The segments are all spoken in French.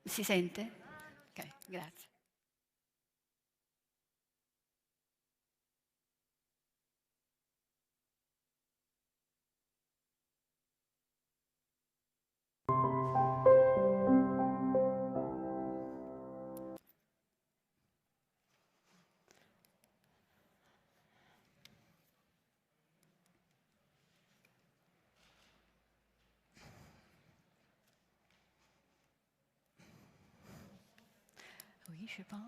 Si sente? Ok, grazie. Oui, je pense.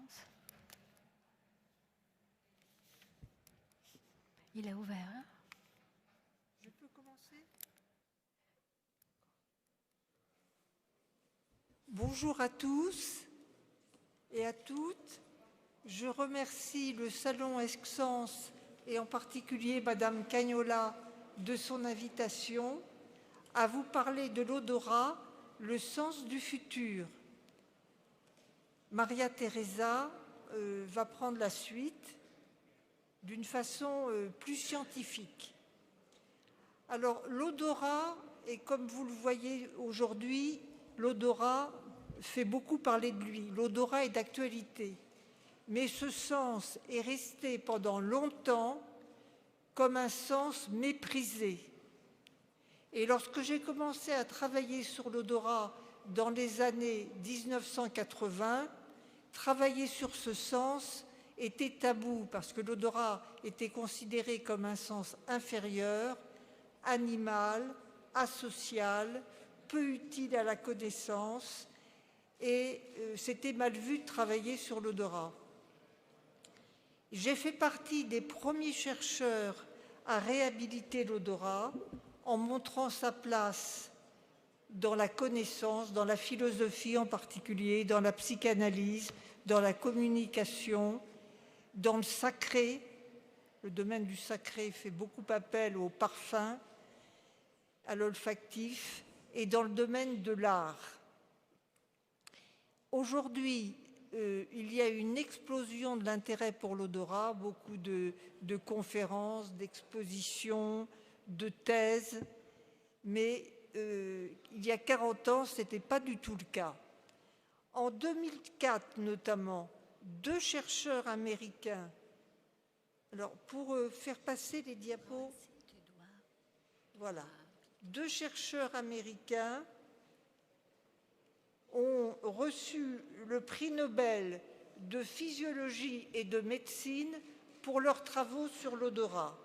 Il est ouvert. Hein? Je peux commencer? Bonjour à tous et à toutes. Je remercie le Salon Excense et en particulier Madame Cagnola de son invitation à vous parler de l'odorat, le sens du futur. Maria Teresa va prendre la suite d'une façon plus scientifique. Alors l'odorat, et comme vous le voyez aujourd'hui, l'odorat fait beaucoup parler de lui. L'odorat est d'actualité. Mais ce sens est resté pendant longtemps comme un sens méprisé. Et lorsque j'ai commencé à travailler sur l'odorat dans les années 1980, travailler sur ce sens était tabou parce que l'odorat était considéré comme un sens inférieur, animal, asocial, peu utile à la connaissance, et c'était mal vu de travailler sur l'odorat. J'ai fait partie des premiers chercheurs à réhabiliter l'odorat en montrant sa place dans la connaissance, dans la philosophie en particulier, dans la psychanalyse, dans la communication, dans le sacré. Le domaine du sacré fait beaucoup appel au parfum, à l'olfactif, et dans le domaine de l'art. Aujourd'hui, il y a une explosion de l'intérêt pour l'odorat, beaucoup de conférences, d'expositions, de thèses, mais il y a 40 ans, ce n'était pas du tout le cas. En 2004 notamment, 2 chercheurs américains, alors pour faire passer les diapos, voilà, 2 chercheurs américains ont reçu le prix Nobel de physiologie et de médecine pour leurs travaux sur l'odorat.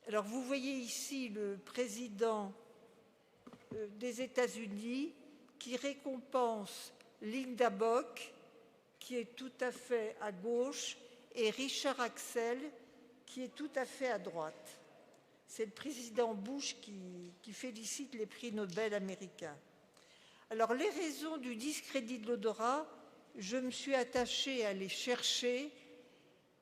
Alors vous voyez ici le président des États-Unis qui récompense Linda Bock, qui est tout à fait à gauche, et Richard Axel, qui est tout à fait à droite. C'est le président Bush qui félicite les prix Nobel américains. Alors, les raisons du discrédit de l'odorat, je me suis attachée à les chercher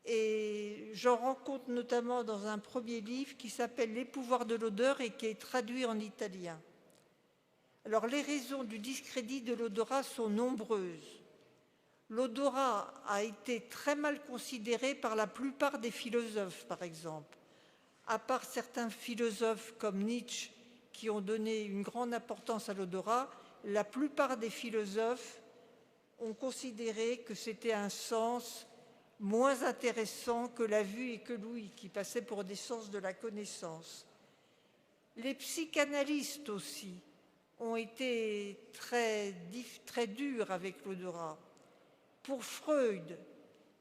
et j'en rends compte notamment dans un premier livre qui s'appelle « Les pouvoirs de l'odeur » et qui est traduit en italien. Alors, les raisons du discrédit de l'odorat sont nombreuses. L'odorat a été très mal considéré par la plupart des philosophes, par exemple. À part certains philosophes comme Nietzsche qui ont donné une grande importance à l'odorat, la plupart des philosophes ont considéré que c'était un sens moins intéressant que la vue et que l'ouïe, qui passaient pour des sens de la connaissance. Les psychanalystes aussi ont été très durs avec l'odorat. Pour Freud,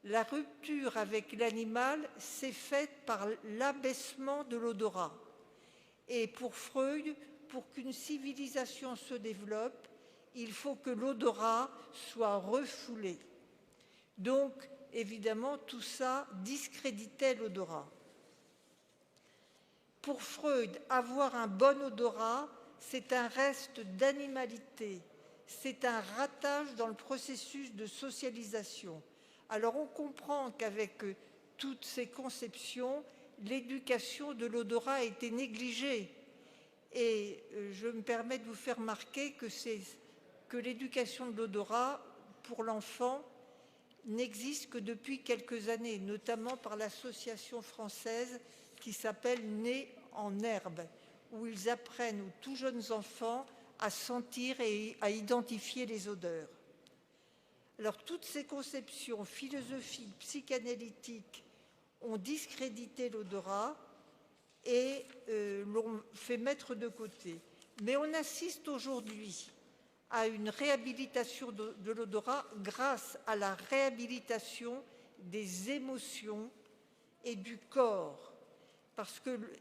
la rupture avec l'animal s'est faite par l'abaissement de l'odorat. Et pour Freud, pour qu'une civilisation se développe, il faut que l'odorat soit refoulé. Donc, évidemment, tout ça discréditait l'odorat. Pour Freud, avoir un bon odorat, c'est un reste d'animalité, c'est un ratage dans le processus de socialisation. Alors on comprend qu'avec toutes ces conceptions, l'éducation de l'odorat a été négligée. Et je me permets de vous faire remarquer que l'éducation de l'odorat pour l'enfant n'existe que depuis quelques années, notamment par l'association française qui s'appelle Nés en herbe, où ils apprennent aux tout jeunes enfants à sentir et à identifier les odeurs. Alors, toutes ces conceptions philosophiques, psychanalytiques ont discrédité l'odorat et l'ont fait mettre de côté. Mais on assiste aujourd'hui à une réhabilitation de l'odorat grâce à la réhabilitation des émotions et du corps.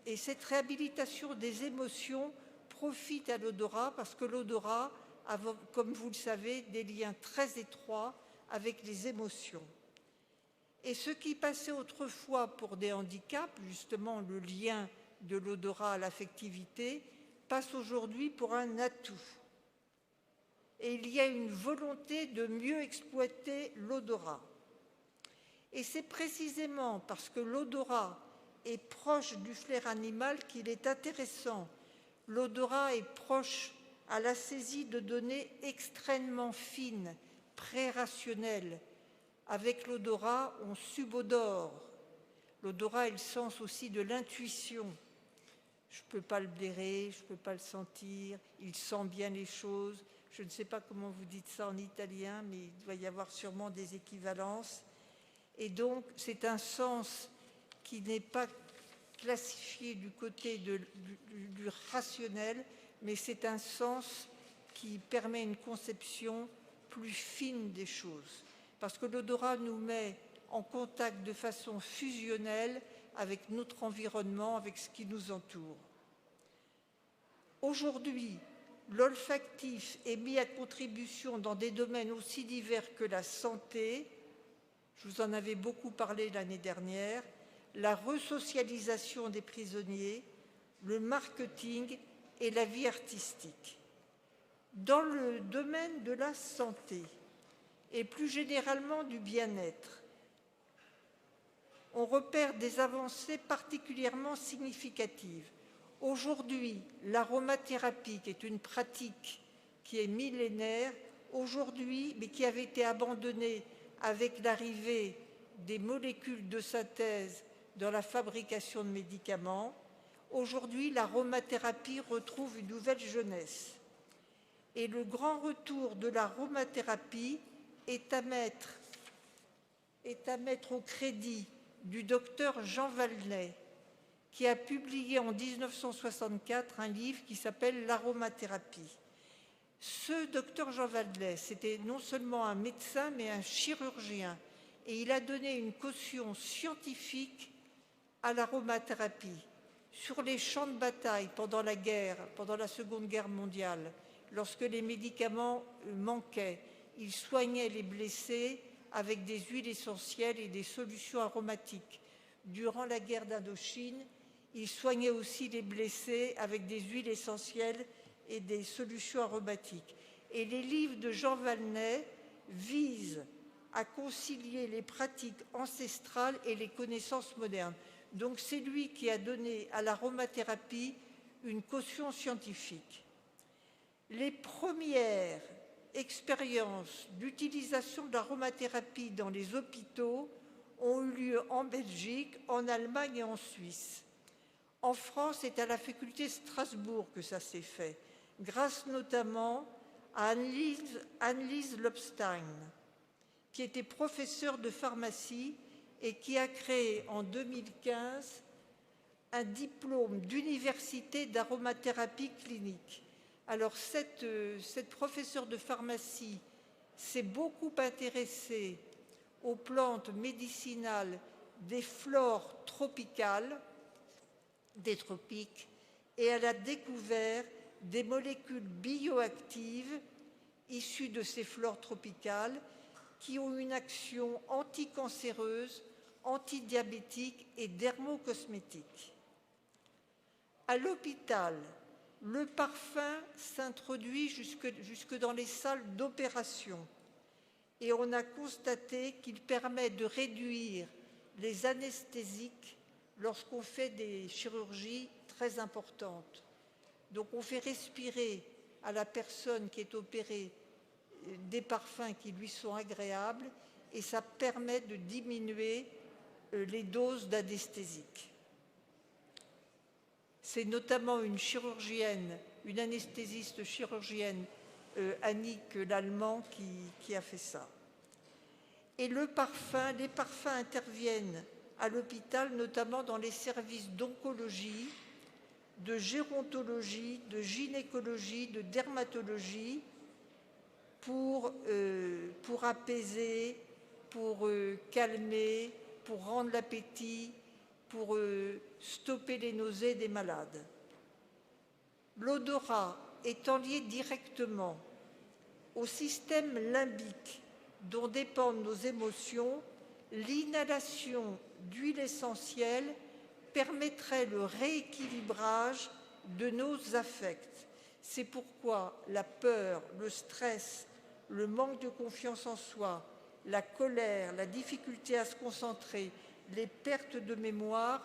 Et cette réhabilitation des émotions profite à l'odorat parce que l'odorat a, comme vous le savez, des liens très étroits avec les émotions. Et ce qui passait autrefois pour des handicaps, justement le lien de l'odorat à l'affectivité, passe aujourd'hui pour un atout. Et il y a une volonté de mieux exploiter l'odorat. Et c'est précisément parce que l'odorat est proche du flair animal qu'il est intéressant. L'odorat est proche à la saisie de données extrêmement fines, pré-rationnelles. Avec l'odorat, on subodore. L'odorat est le sens aussi de l'intuition. Je ne peux pas le blairer, je ne peux pas le sentir, il sent bien les choses. Je ne sais pas comment vous dites ça en italien, mais il doit y avoir sûrement des équivalences. Et donc, c'est un sens qui n'est pas classifié du côté du rationnel, mais c'est un sens qui permet une conception plus fine des choses. Parce que l'odorat nous met en contact de façon fusionnelle avec notre environnement, avec ce qui nous entoure. Aujourd'hui, l'olfactif est mis à contribution dans des domaines aussi divers que la santé, je vous en avais beaucoup parlé l'année dernière, la resocialisation des prisonniers, le marketing et la vie artistique. Dans le domaine de la santé et plus généralement du bien-être, on repère des avancées particulièrement significatives. Aujourd'hui, l'aromathérapie, qui est une pratique qui est millénaire, aujourd'hui, mais qui avait été abandonnée avec l'arrivée des molécules de synthèse dans la fabrication de médicaments, aujourd'hui, l'aromathérapie retrouve une nouvelle jeunesse. Et le grand retour de l'aromathérapie est à mettre au crédit du docteur Jean Valnet, qui a publié en 1964 un livre qui s'appelle « L'aromathérapie ». Ce docteur Jean Valnet, c'était non seulement un médecin, mais un chirurgien. Et il a donné une caution scientifique à l'aromathérapie sur les champs de bataille pendant la guerre, pendant la Seconde Guerre mondiale. Lorsque les médicaments manquaient, il soignait les blessés avec des huiles essentielles et des solutions aromatiques. Durant la guerre d'Indochine, il soignait aussi les blessés avec des huiles essentielles et des solutions aromatiques. Et les livres de Jean Valnet visent à concilier les pratiques ancestrales et les connaissances modernes. Donc c'est lui qui a donné à l'aromathérapie une caution scientifique. Les premières expériences d'utilisation de l'aromathérapie dans les hôpitaux ont eu lieu en Belgique, en Allemagne et en Suisse. En France, c'est à la faculté Strasbourg que ça s'est fait, grâce notamment à Annelies Lobstein, qui était professeure de pharmacie et qui a créé en 2015 un diplôme d'université d'aromathérapie clinique. Alors cette professeure de pharmacie s'est beaucoup intéressée aux plantes médicinales des flores tropicales, des tropiques, et elle a découvert des molécules bioactives issues de ces flores tropicales qui ont une action anticancéreuse, antidiabétique et dermocosmétique. À l'hôpital, le parfum s'introduit jusque dans les salles d'opération et on a constaté qu'il permet de réduire les anesthésiques lorsqu'on fait des chirurgies très importantes. Donc on fait respirer à la personne qui est opérée des parfums qui lui sont agréables et ça permet de diminuer les doses d'anesthésiques. C'est notamment une chirurgienne, une anesthésiste chirurgienne, Annick Lallemand, qui a fait ça. Et les parfums interviennent à l'hôpital, notamment dans les services d'oncologie, de gérontologie, de gynécologie, de dermatologie, pour apaiser, pour calmer, pour rendre l'appétit, pour stopper les nausées des malades. L'odorat étant lié directement au système limbique dont dépendent nos émotions, l'inhalation d'huile essentielle permettrait le rééquilibrage de nos affects. C'est pourquoi la peur, le stress, le manque de confiance en soi, la colère, la difficulté à se concentrer, les pertes de mémoire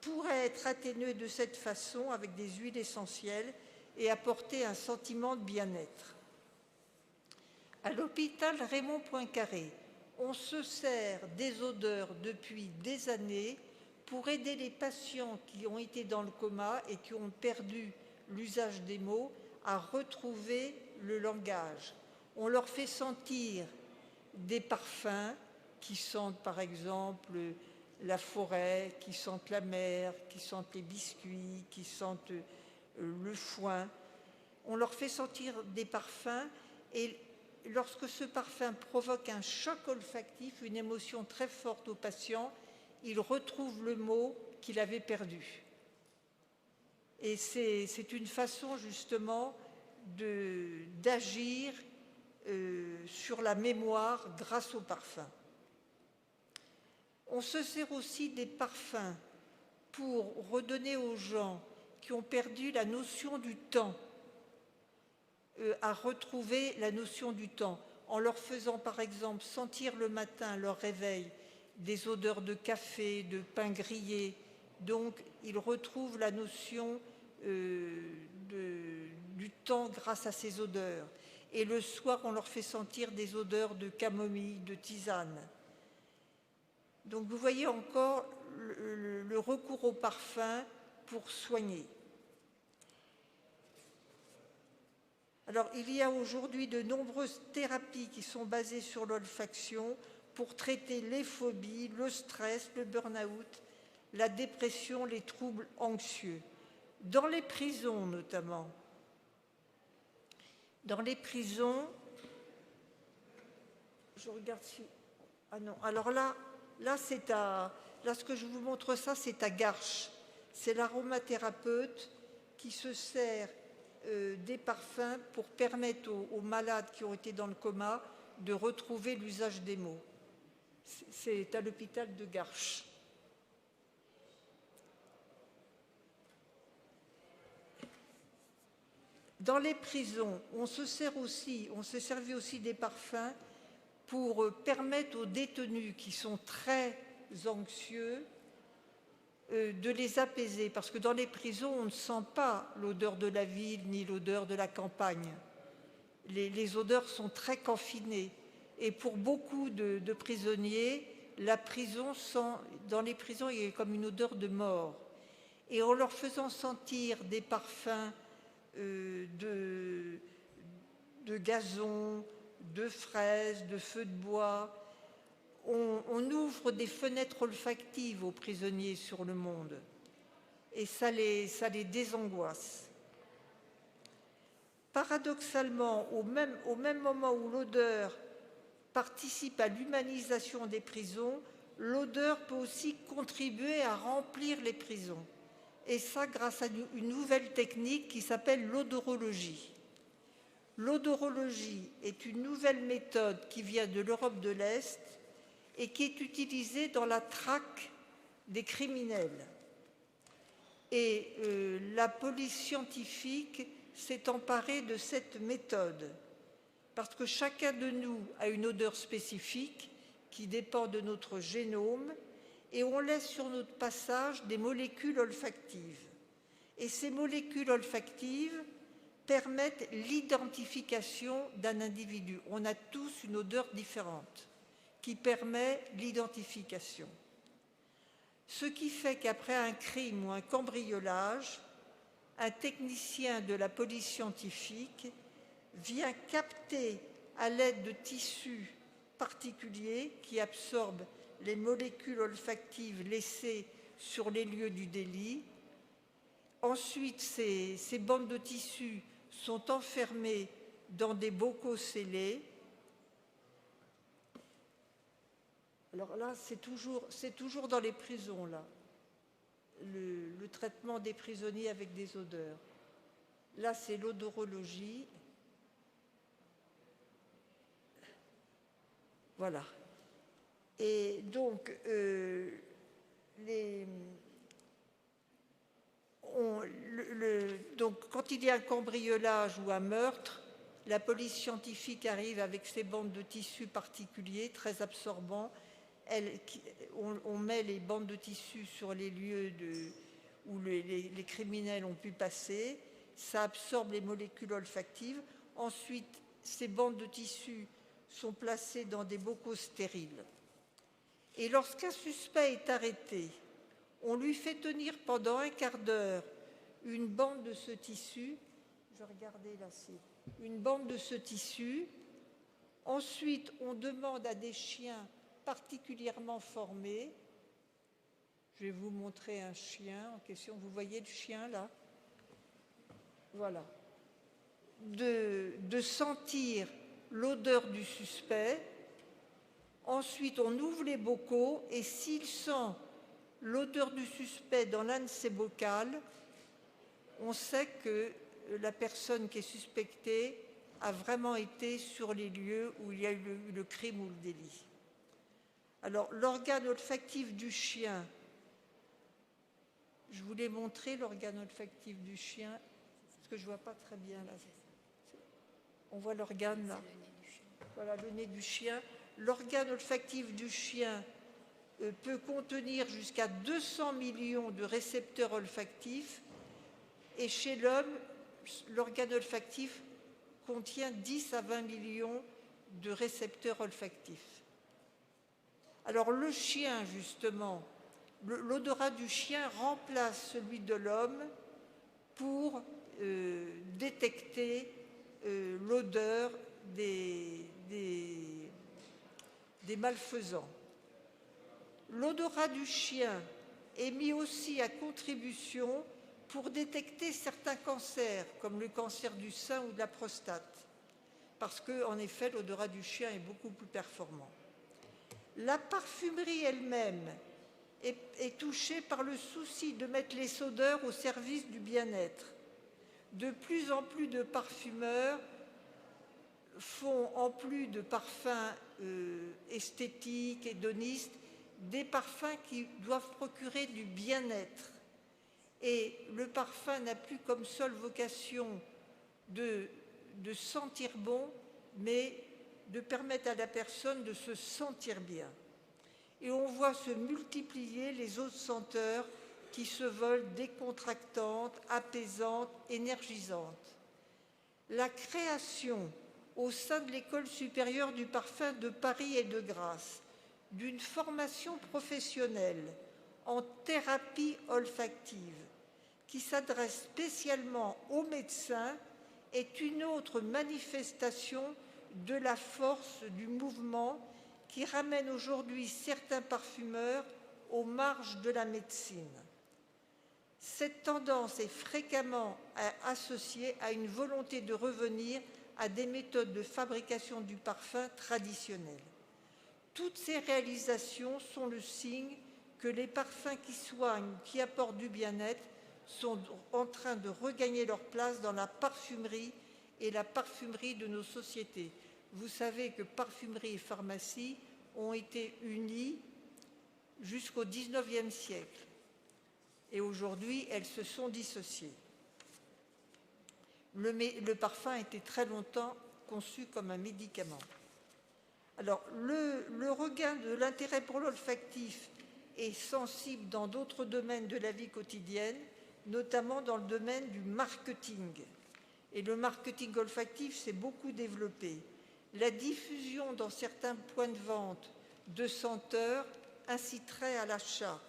pourraient être atténuées de cette façon avec des huiles essentielles et apporter un sentiment de bien-être. À l'hôpital Raymond Poincaré, on se sert des odeurs depuis des années pour aider les patients qui ont été dans le coma et qui ont perdu l'usage des mots à retrouver le langage. On leur fait sentir des parfums qui sentent par exemple la forêt, qui sentent la mer, qui sentent les biscuits, qui sentent le foin. On leur fait sentir des parfums et lorsque ce parfum provoque un choc olfactif, une émotion très forte au patient, il retrouve le mot qu'il avait perdu. Et c'est une façon justement d'agir sur la mémoire grâce au parfum. On se sert aussi des parfums pour redonner aux gens qui ont perdu la notion du temps, à retrouver la notion du temps, en leur faisant par exemple sentir le matin, leur réveil, des odeurs de café, de pain grillé. Donc ils retrouvent la notion du temps grâce à ces odeurs. Et le soir, on leur fait sentir des odeurs de camomille, de tisane. Donc vous voyez encore le recours au parfum pour soigner. Alors, il y a aujourd'hui de nombreuses thérapies qui sont basées sur l'olfaction pour traiter les phobies, le stress, le burn-out, la dépression, les troubles anxieux. Dans les prisons notamment. Dans les prisons, je regarde si... Ah non, alors là ce que je vous montre ça, c'est à Garches. C'est l'aromathérapeute qui se sert des parfums pour permettre aux malades qui ont été dans le coma de retrouver l'usage des mots. C'est à l'hôpital de Garches. Dans les prisons, on se servait aussi des parfums pour permettre aux détenus qui sont très anxieux de les apaiser, parce que dans les prisons, on ne sent pas l'odeur de la ville ni l'odeur de la campagne. Les odeurs sont très confinées. Et pour beaucoup de prisonniers, dans les prisons, il y a comme une odeur de mort. Et en leur faisant sentir des parfums de gazon, de fraises, de feux de bois, on ouvre des fenêtres olfactives aux prisonniers sur le monde. Et ça les désangoisse. Paradoxalement, au même moment où l'odeur participe à l'humanisation des prisons, l'odeur peut aussi contribuer à remplir les prisons. Et ça grâce à une nouvelle technique qui s'appelle l'odorologie. L'odorologie est une nouvelle méthode qui vient de l'Europe de l'Est et qui est utilisée dans la traque des criminels. Et la police scientifique s'est emparée de cette méthode parce que chacun de nous a une odeur spécifique qui dépend de notre génome et on laisse sur notre passage des molécules olfactives. Et ces molécules olfactives permettent l'identification d'un individu. On a tous une odeur différente qui permet l'identification. Ce qui fait qu'après un crime ou un cambriolage, un technicien de la police scientifique vient capter à l'aide de tissus particuliers qui absorbent les molécules olfactives laissées sur les lieux du délit. Ensuite, ces bandes de tissus sont enfermées dans des bocaux scellés. Alors là, c'est toujours dans les prisons, là, le traitement des prisonniers avec des odeurs. Là, c'est l'odorologie. Voilà. Et donc, donc, quand il y a un cambriolage ou un meurtre, la police scientifique arrive avec ses bandes de tissus particuliers, très absorbants. On met les bandes de tissus sur les lieux où les criminels ont pu passer. Ça absorbe les molécules olfactives. Ensuite, ces bandes de tissus sont placées dans des bocaux stériles. Et lorsqu'un suspect est arrêté, on lui fait tenir pendant un quart d'heure une bande de ce tissu. Je regardais là, c'est une bande de ce tissu. Ensuite, on demande à des chiens particulièrement formés. Je vais vous montrer un chien en question. Vous voyez le chien là? Voilà. De sentir l'odeur du suspect. Ensuite, on ouvre les bocaux et s'il sent l'odeur du suspect dans l'un de ces bocals, on sait que la personne qui est suspectée a vraiment été sur les lieux où il y a eu le crime ou le délit. Alors, l'organe olfactif du chien, je voulais montrer l'organe olfactif du chien, parce que je ne vois pas très bien là. On voit l'organe là. Voilà le nez du chien. L'organe olfactif du chien peut contenir jusqu'à 200 millions de récepteurs olfactifs et chez l'homme, l'organe olfactif contient 10 à 20 millions de récepteurs olfactifs. Alors le chien, justement, l'odorat du chien remplace celui de l'homme pour détecter l'odeur des malfaisants. L'odorat du chien est mis aussi à contribution pour détecter certains cancers, comme le cancer du sein ou de la prostate, parce qu'en effet, l'odorat du chien est beaucoup plus performant. La parfumerie elle-même est touchée par le souci de mettre les odeurs au service du bien-être. De plus en plus de parfumeurs font, en plus de parfums esthétiques, hédonistes, des parfums qui doivent procurer du bien-être. Et le parfum n'a plus comme seule vocation de sentir bon, mais de permettre à la personne de se sentir bien. Et on voit se multiplier les autres senteurs qui se veulent décontractantes, apaisantes, énergisantes. La création au sein de l'École supérieure du parfum de Paris et de Grasse d'une formation professionnelle en thérapie olfactive qui s'adresse spécialement aux médecins est une autre manifestation de la force du mouvement qui ramène aujourd'hui certains parfumeurs aux marges de la médecine. Cette tendance est fréquemment associée à une volonté de revenir à des méthodes de fabrication du parfum traditionnelles. Toutes ces réalisations sont le signe que les parfums qui soignent, qui apportent du bien-être, sont en train de regagner leur place dans la parfumerie et la parfumerie de nos sociétés. Vous savez que parfumerie et pharmacie ont été unies jusqu'au XIXe siècle. Et aujourd'hui, elles se sont dissociées. Le parfum a été très longtemps conçu comme un médicament. Alors, le regain de l'intérêt pour l'olfactif est sensible dans d'autres domaines de la vie quotidienne, notamment dans le domaine du marketing. Et le marketing olfactif s'est beaucoup développé. La diffusion dans certains points de vente de senteurs inciterait à l'achat.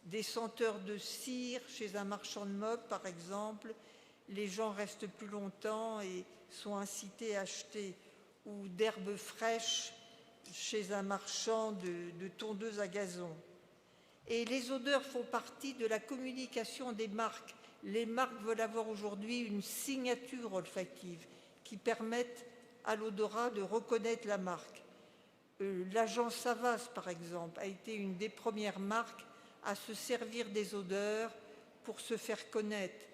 Des senteurs de cire chez un marchand de meubles, par exemple, les gens restent plus longtemps et sont incités à acheter, ou d'herbes fraîches chez un marchand de tondeuses à gazon. Et les odeurs font partie de la communication des marques. Les marques veulent avoir aujourd'hui une signature olfactive qui permette à l'odorat de reconnaître la marque. L'agence Havas, par exemple, a été une des premières marques à se servir des odeurs pour se faire connaître.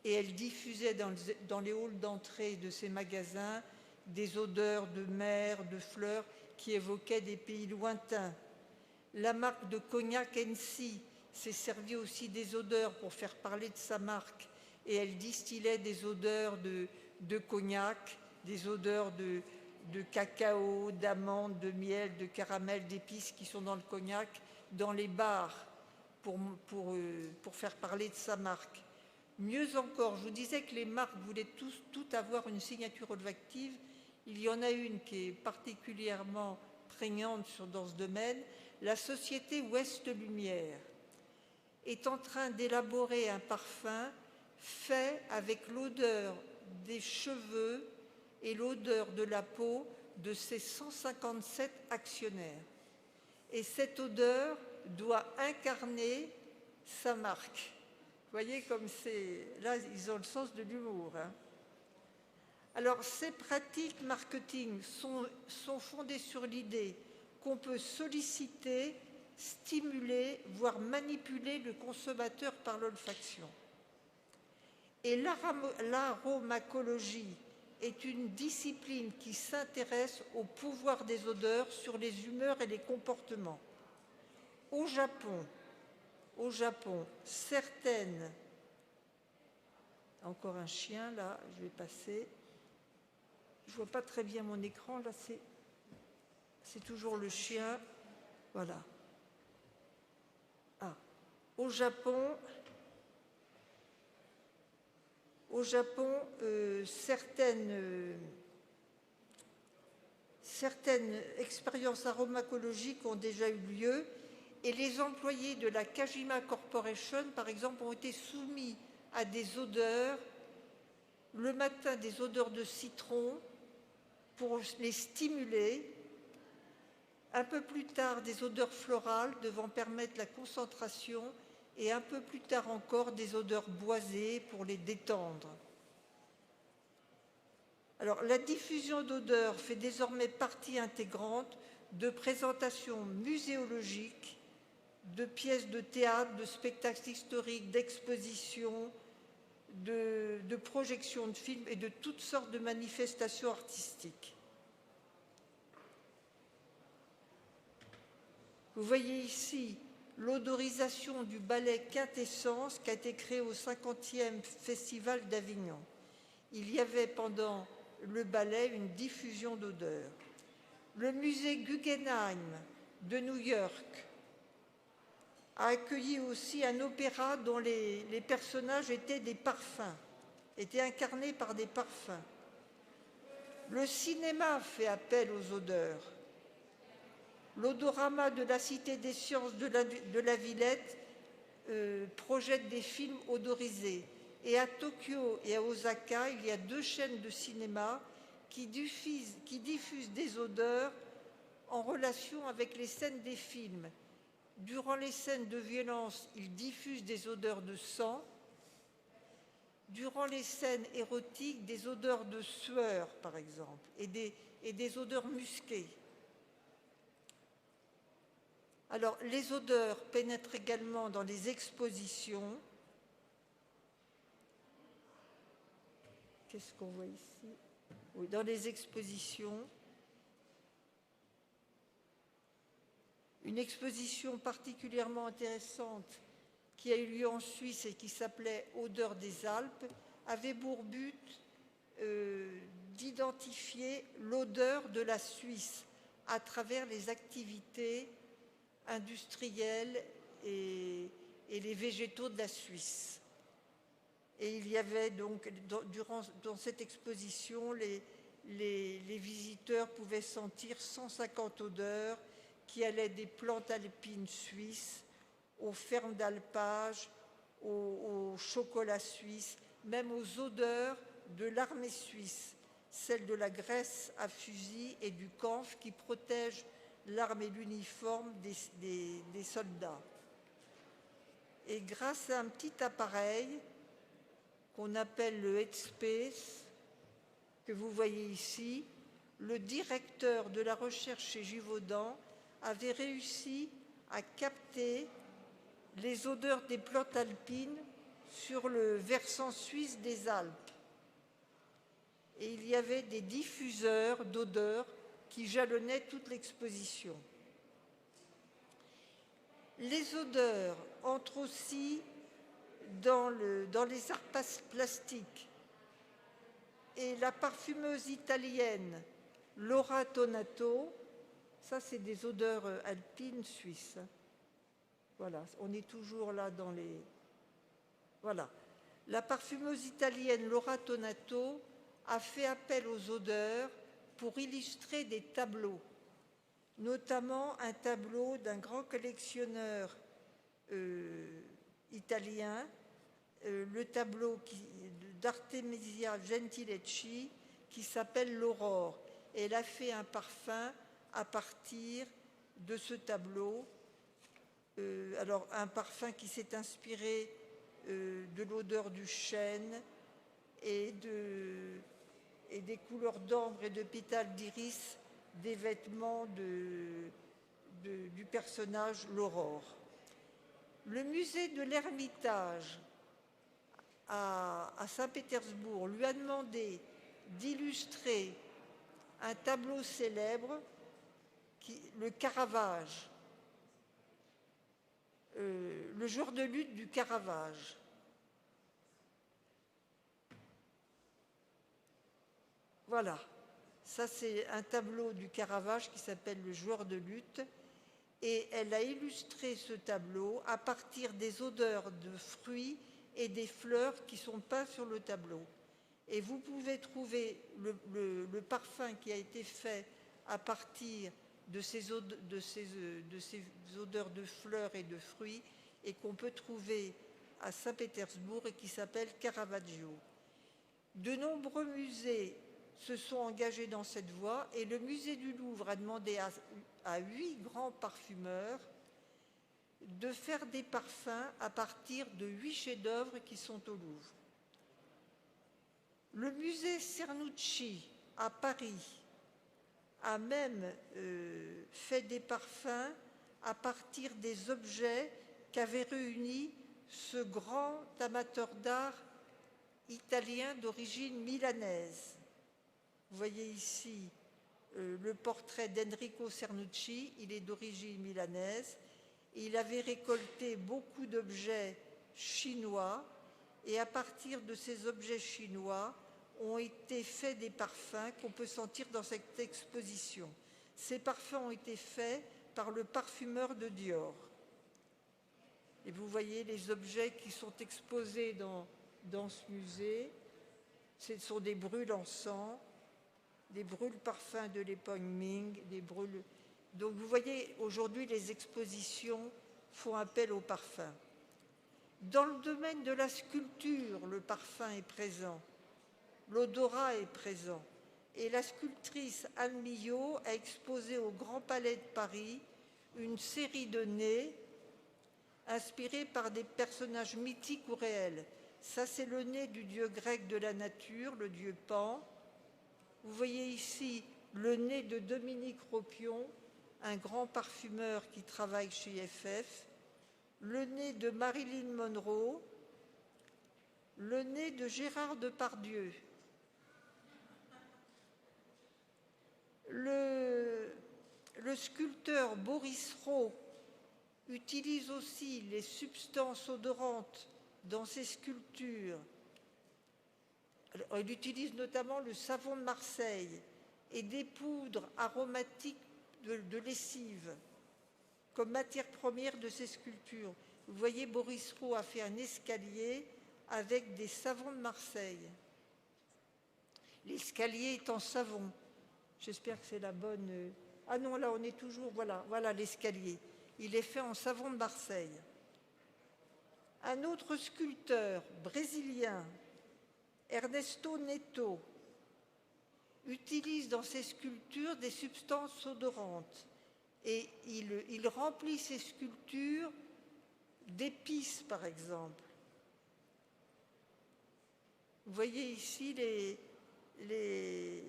Et elle diffusait dans les halls d'entrée de ses magasins des odeurs de mer, de fleurs qui évoquaient des pays lointains. La marque de cognac Hennessy s'est servie aussi des odeurs pour faire parler de sa marque. Et elle distillait des odeurs de cognac, des odeurs de cacao, d'amande, de miel, de caramel, d'épices qui sont dans le cognac, dans les bars, pour faire parler de sa marque. Mieux encore, je vous disais que les marques voulaient toutes avoir une signature olfactive. Il y en a une qui est particulièrement prégnante dans ce domaine. La société Ouest Lumière est en train d'élaborer un parfum fait avec l'odeur des cheveux et l'odeur de la peau de ses 157 actionnaires. Et cette odeur doit incarner sa marque. Vous voyez comme c'est... Là, ils ont le sens de l'humour. Hein. Alors, ces pratiques marketing sont fondées sur l'idée qu'on peut solliciter, stimuler, voire manipuler le consommateur par l'olfaction. Et l'aromacologie est une discipline qui s'intéresse au pouvoir des odeurs sur les humeurs et les comportements. Au Japon, certaines... Encore un chien, là, je vais passer. Je ne vois pas très bien mon écran, là, c'est toujours le chien. Voilà. Ah. Au Japon, certaines expériences aromacologiques ont déjà eu lieu et les employés de la Kajima Corporation, par exemple, ont été soumis à des odeurs, le matin des odeurs de citron pour les stimuler, un peu plus tard des odeurs florales devant permettre la concentration et un peu plus tard encore des odeurs boisées pour les détendre. Alors, la diffusion d'odeurs fait désormais partie intégrante de présentations muséologiques, de pièces de théâtre, de spectacles historiques, d'expositions, de projections de films et de toutes sortes de manifestations artistiques. Vous voyez ici l'odorisation du ballet Quintessence qui a été créé au 50e Festival d'Avignon. Il y avait pendant le ballet une diffusion d'odeurs. Le musée Guggenheim de New York a accueilli aussi un opéra dont les personnages étaient des parfums, étaient incarnés par des parfums. Le cinéma fait appel aux odeurs. L'Odorama de la Cité des Sciences de la Villette projette des films odorisés. Et à Tokyo et à Osaka, il y a 2 chaînes de cinéma qui diffusent des odeurs en relation avec les scènes des films. Durant les scènes de violence, ils diffusent des odeurs de sang. Durant les scènes érotiques, des odeurs de sueur, par exemple, et des odeurs musquées. Alors, les odeurs pénètrent également dans les expositions. Qu'est-ce qu'on voit ici? Oui, dans les expositions. Une exposition particulièrement intéressante qui a eu lieu en Suisse et qui s'appelait Odeurs des Alpes avait pour but d'identifier l'odeur de la Suisse à travers les activités industrielles et les végétaux de la Suisse. Et il y avait donc, dans cette exposition, les visiteurs pouvaient sentir 150 odeurs qui allaient des plantes alpines suisses aux fermes d'alpage, au chocolat suisse, même aux odeurs de l'armée suisse, celle de la graisse à fusil et du camphre qui protège l'arme et l'uniforme des soldats. Et grâce à un petit appareil qu'on appelle le Headspace, que vous voyez ici, le directeur de la recherche chez Givaudan avait réussi à capter les odeurs des plantes alpines sur le versant suisse des Alpes. Et il y avait des diffuseurs d'odeurs qui jalonnaient toute l'exposition. Les odeurs entrent aussi dans les arts plastiques. Et la parfumeuse italienne Laura Tonato, ça c'est des odeurs alpines suisses. Voilà, on est toujours là dans les... Voilà. La parfumeuse italienne Laura Tonato a fait appel aux odeurs pour illustrer des tableaux, notamment un tableau d'un grand collectionneur italien, le tableau d'Artemisia Gentileschi qui s'appelle l'Aurore. Elle a fait un parfum à partir de ce tableau. Alors un parfum qui s'est inspiré de l'odeur du chêne et des couleurs d'ambre et de pétales d'iris des vêtements du personnage l'Aurore. Le musée de l'Ermitage à Saint-Pétersbourg lui a demandé d'illustrer un tableau célèbre, le Caravage, le joueur de luth du Caravage. Voilà, ça c'est un tableau du Caravage qui s'appelle le joueur de luth, et elle a illustré ce tableau à partir des odeurs de fruits et des fleurs qui sont peints sur le tableau. Et vous pouvez trouver le parfum qui a été fait à partir de ces odeurs de fleurs et de fruits et qu'on peut trouver à Saint-Pétersbourg et qui s'appelle Caravaggio. De nombreux musées se sont engagés dans cette voie et le musée du Louvre a demandé à 8 grands parfumeurs de faire des parfums à partir de 8 chefs-d'œuvre qui sont au Louvre. Le musée Cernucci à Paris a même fait des parfums à partir des objets qu'avait réunis ce grand amateur d'art italien d'origine milanaise. Vous voyez ici le portrait d'Enrico Cernucci, il est d'origine milanaise. Il avait récolté beaucoup d'objets chinois et à partir de ces objets chinois ont été faits des parfums qu'on peut sentir dans cette exposition. Ces parfums ont été faits par le parfumeur de Dior. Et vous voyez les objets qui sont exposés dans ce musée. Ce sont des brûles-encens, des brûles-parfums de l'époque Ming, des brûles... Donc vous voyez, aujourd'hui, les expositions font appel au parfum. Dans le domaine de la sculpture, le parfum est présent, l'odorat est présent. Et la sculptrice Anne Millot a exposé au Grand Palais de Paris une série de nez inspirés par des personnages mythiques ou réels. Ça, c'est le nez du dieu grec de la nature, le dieu Pan. Vous voyez ici le nez de Dominique Ropion, un grand parfumeur qui travaille chez FF, le nez de Marilyn Monroe, le nez de Gérard Depardieu, le sculpteur Boris Rau utilise aussi les substances odorantes dans ses sculptures. Alors, il utilise notamment le savon de Marseille et des poudres aromatiques de lessive comme matière première de ses sculptures. Vous voyez, Boris Rau a fait un escalier avec des savons de Marseille. L'escalier est en savon. J'espère que c'est la bonne... Ah non, là on est toujours... Voilà l'escalier. Il est fait en savon de Marseille. Un autre sculpteur brésilien, Ernesto Neto utilise dans ses sculptures des substances odorantes et il remplit ses sculptures d'épices, par exemple. Vous voyez ici les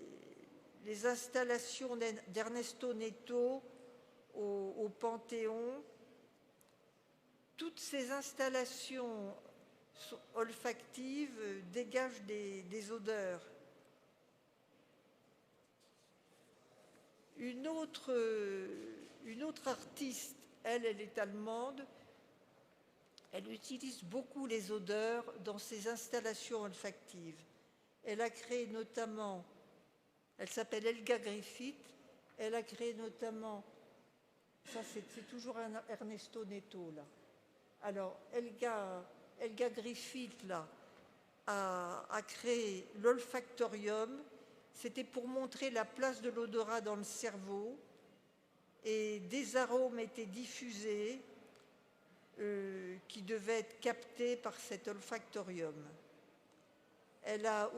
installations d'Ernesto Neto au Panthéon. Toutes ces installations olfactives dégagent des odeurs. Une autre artiste, elle est allemande, elle utilise beaucoup les odeurs dans ses installations olfactives. Elle a créé notamment, elle s'appelle Helga Griffith, elle a créé notamment, ça c'est toujours un Ernesto Neto là. Alors Helga Griffith là a créé l'olfactorium. C'était pour montrer la place de l'odorat dans le cerveau, et des arômes étaient diffusés qui devaient être captés par cet olfactorium. Elle a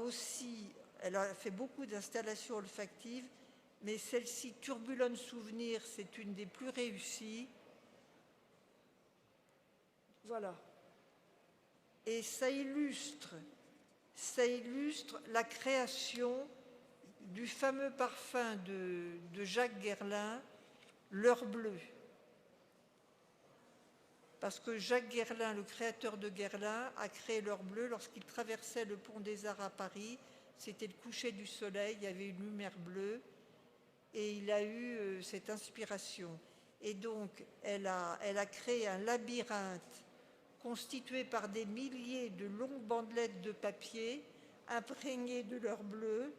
fait beaucoup d'installations olfactives, mais celle-ci, Turbulent Souvenir, c'est une des plus réussies. Voilà. Et ça illustre la création du fameux parfum de Jacques Guerlain, L'heure bleue. Parce que Jacques Guerlain, le créateur de Guerlain, a créé l'heure bleue lorsqu'il traversait le pont des Arts à Paris. C'était le coucher du soleil, il y avait une lumière bleue, et il a eu cette inspiration. Et donc, elle a créé un labyrinthe constitué par des milliers de longues bandelettes de papier imprégnées de l'heure bleue,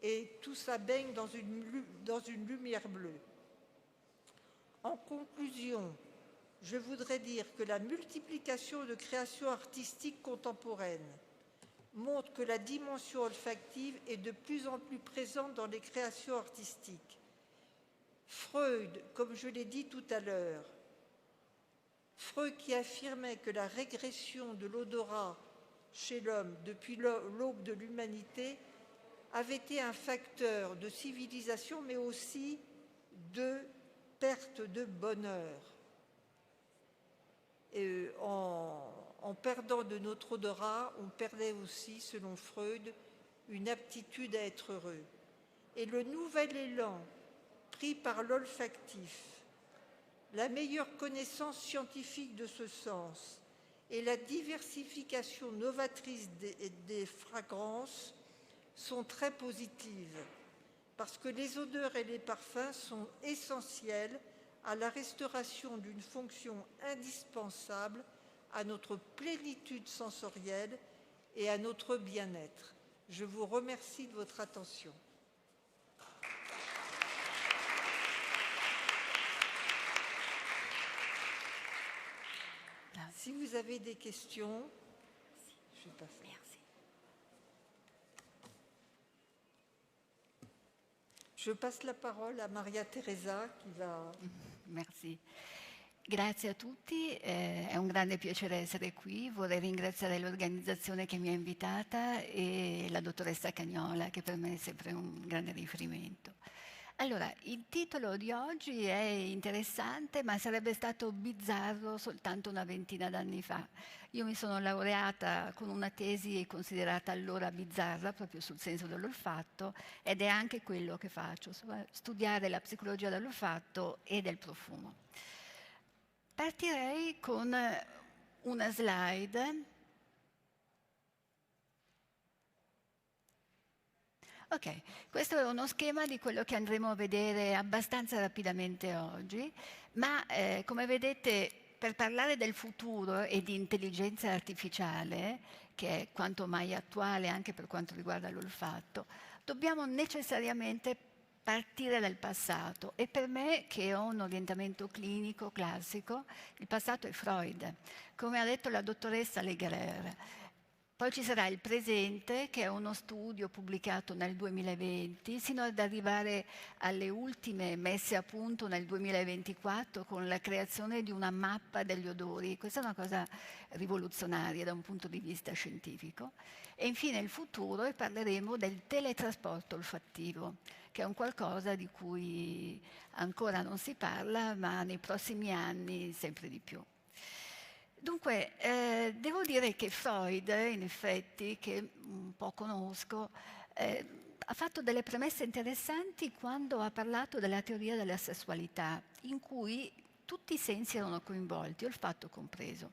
et tout ça baigne dans une lumière bleue. En conclusion, je voudrais dire que la multiplication de créations artistiques contemporaines montre que la dimension olfactive est de plus en plus présente dans les créations artistiques. Freud, comme je l'ai dit tout à l'heure, Freud qui affirmait que la régression de l'odorat chez l'homme depuis l'aube de l'humanité avait été un facteur de civilisation, mais aussi de perte de bonheur. Et en perdant de notre odorat, on perdait aussi, selon Freud, une aptitude à être heureux. Et le nouvel élan pris par l'olfactif, la meilleure connaissance scientifique de ce sens et la diversification novatrice des fragrances sont très positives, parce que les odeurs et les parfums sont essentiels à la restauration d'une fonction indispensable à notre plénitude sensorielle et à notre bien-être. Je vous remercie de votre attention. Si vous avez des questions, je passe. Merci. Je passe la parole a Maria Teresa qui va... Merci. Grazie a tutti, è un grande piacere essere qui. Vorrei ringraziare l'organizzazione che mi ha invitata e la dottoressa Cagnola, che per me è sempre un grande riferimento. Allora, il titolo di oggi è interessante, ma sarebbe stato bizzarro soltanto una ventina d'anni fa. Io mi sono laureata con una tesi considerata allora bizzarra, proprio sul senso dell'olfatto, ed è anche quello che faccio, studiare la psicologia dell'olfatto e del profumo. Partirei con una slide. Ok, questo è uno schema di quello che andremo a vedere abbastanza rapidamente oggi, ma come vedete, per parlare del futuro e di intelligenza artificiale, che è quanto mai attuale anche per quanto riguarda l'olfatto, dobbiamo necessariamente partire dal passato, e per me, che ho un orientamento clinico classico, il passato è Freud. Come ha detto la dottoressa Legerer, Poi ci sarà il presente, che è uno studio pubblicato nel 2020, sino ad arrivare alle ultime messe a punto nel 2024 con la creazione di una mappa degli odori. Questa è una cosa rivoluzionaria da un punto di vista scientifico. E infine il futuro, e parleremo del teletrasporto olfattivo, che è un qualcosa di cui ancora non si parla, ma nei prossimi anni sempre di più. Dunque, devo dire che Freud, in effetti, che un po' conosco, ha fatto delle premesse interessanti quando ha parlato della teoria della sessualità, in cui tutti i sensi erano coinvolti, olfatto compreso.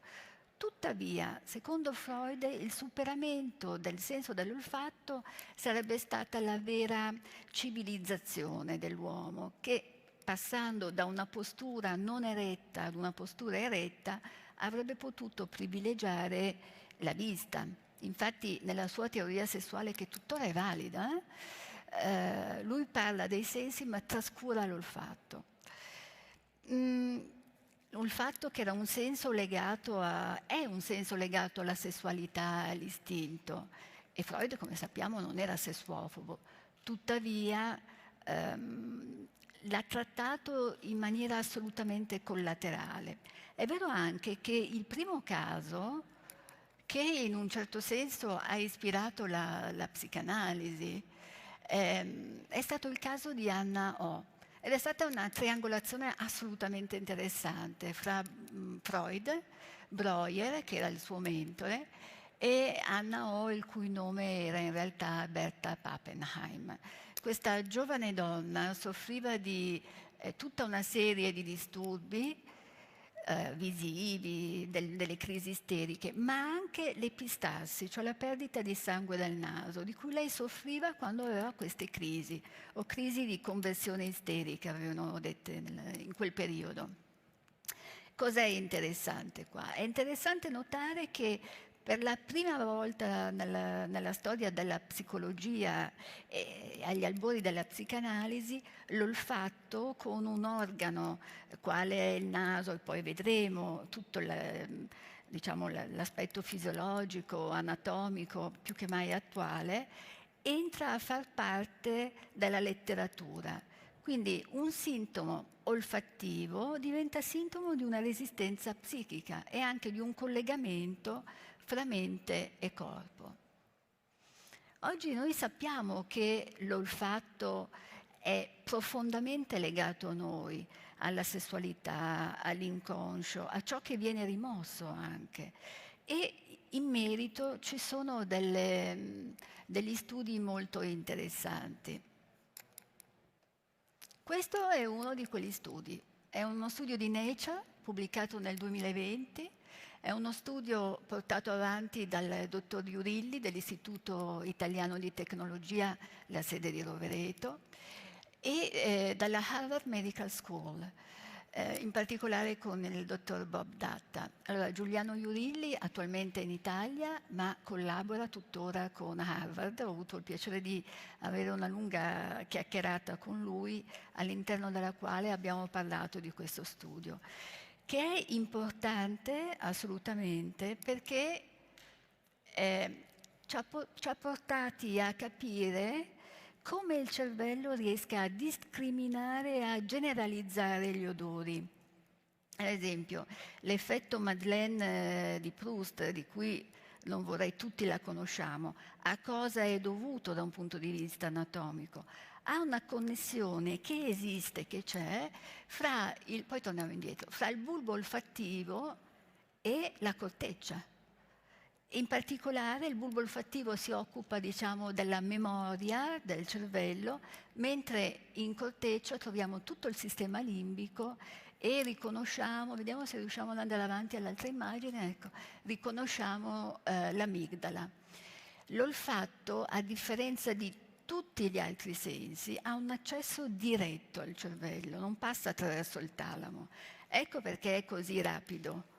Tuttavia, secondo Freud, il superamento del senso dell'olfatto sarebbe stata la vera civilizzazione dell'uomo, che passando da una postura non eretta ad una postura eretta, avrebbe potuto privilegiare la vista. Infatti nella sua teoria sessuale, che tuttora è valida, lui parla dei sensi ma trascura l'olfatto. L'olfatto che era un senso legato è un senso legato alla sessualità, all'istinto, e Freud, come sappiamo, non era sessuofobo. Tuttavia l'ha trattato in maniera assolutamente collaterale. È vero anche che il primo caso, che in un certo senso ha ispirato la psicanalisi, è stato il caso di Anna O. Ed è stata una triangolazione assolutamente interessante fra Freud, Breuer, che era il suo mentore, e Anna O, il cui nome era in realtà Berta Pappenheim. Questa giovane donna soffriva di tutta una serie di disturbi visivi, delle crisi isteriche, ma anche l'epistassi, cioè la perdita di sangue dal naso, di cui lei soffriva quando aveva queste crisi, o crisi di conversione isterica, avevano detto in quel periodo. Cos'è interessante qua? È interessante notare che per la prima volta nella storia della psicologia e agli albori della psicanalisi, l'olfatto con un organo, quale è il naso, e poi vedremo tutto l'aspetto fisiologico, anatomico, più che mai attuale, entra a far parte della letteratura. Quindi un sintomo olfattivo diventa sintomo di una resistenza psichica e anche di un collegamento fra mente e corpo. Oggi noi sappiamo che l'olfatto è profondamente legato a noi, alla sessualità, all'inconscio, a ciò che viene rimosso anche. E in merito ci sono degli studi molto interessanti. Questo è uno di quegli studi. È uno studio di Nature, pubblicato nel 2020. È uno studio portato avanti dal dottor Iurilli dell'Istituto Italiano di Tecnologia, la sede di Rovereto, e dalla Harvard Medical School, in particolare con il dottor Bob Datta. Allora, Giuliano Iurilli attualmente è in Italia, ma collabora tuttora con Harvard. Ho avuto il piacere di avere una lunga chiacchierata con lui, all'interno della quale abbiamo parlato di questo studio, che è importante assolutamente perché ci ha portati a capire come il cervello riesca a discriminare e a generalizzare gli odori. Ad esempio, l'effetto Madeleine di Proust, di cui non vorrei tutti la conosciamo, a cosa è dovuto da un punto di vista anatomico? Ha una connessione che esiste, che c'è, poi torniamo indietro, fra il bulbo olfattivo e la corteccia. In particolare il bulbo olfattivo si occupa, diciamo, della memoria del cervello, mentre in corteccia troviamo tutto il sistema limbico e riconosciamo, vediamo se riusciamo ad andare avanti all'altra immagine, ecco, riconosciamo l'amigdala. L'olfatto, a differenza di tutti gli altri sensi, ha un accesso diretto al cervello, non passa attraverso il talamo. Ecco perché è così rapido.